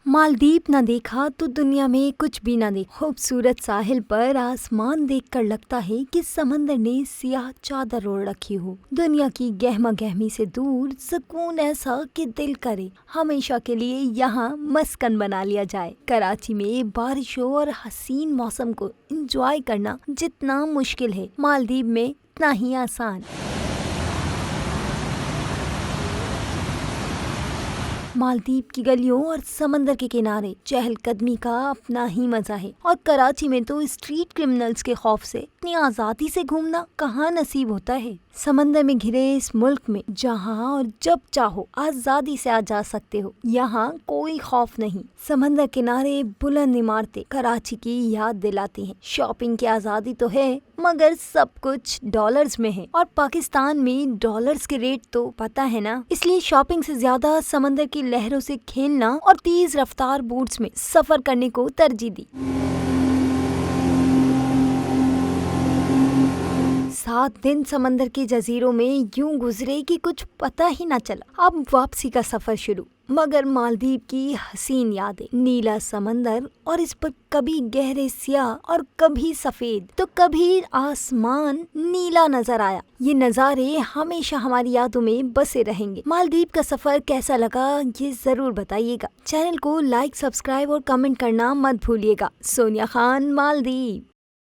मालदीव न देखा तो दुनिया में कुछ भी न देखा। खूबसूरत साहिल पर आसमान देखकर लगता है कि समंदर ने सियाह चादर ओढ़ रखी हो। दुनिया की गहमा गहमी से दूर सुकून ऐसा कि दिल करे हमेशा के लिए यहाँ मस्कन बना लिया जाए। कराची में बारिशों और हसीन मौसम को एंजॉय करना जितना मुश्किल है, मालदीव में उतना ही आसान। मालदीव की गलियों और समंदर के किनारे चहलकदमी का अपना ही मजा है, और कराची में तो स्ट्रीट क्रिमिनल्स के खौफ से इतनी आजादी से घूमना कहाँ नसीब होता है। समंदर में घिरे इस मुल्क में जहाँ और जब चाहो आजादी से आ जा सकते हो, यहाँ कोई खौफ नहीं। समंदर किनारे बुलंद इमारतें कराची की याद दिलाती हैं। शॉपिंग की आजादी तो है मगर सब कुछ डॉलर्स में है, और पाकिस्तान में डॉलर्स के रेट तो पता है ना। इसलिए शॉपिंग से ज्यादा समंदर की लहरों से खेलना और तेज रफ्तार बोट्स में सफर करने को तरजीह दी। 7 दिन समंदर के जजीरों में यूं गुजरे कि कुछ पता ही न चला। अब वापसी का सफर शुरू, मगर मालदीव की हसीन यादें, नीला समंदर और इस पर कभी गहरे स्याह और कभी सफेद तो कभी आसमान नीला नजर आया। ये नज़ारे हमेशा हमारी यादों में बसे रहेंगे। मालदीव का सफर कैसा लगा ये जरूर बताइएगा। चैनल को लाइक, सब्सक्राइब और कमेंट करना मत भूलिएगा। सोनिया खान, मालदीव।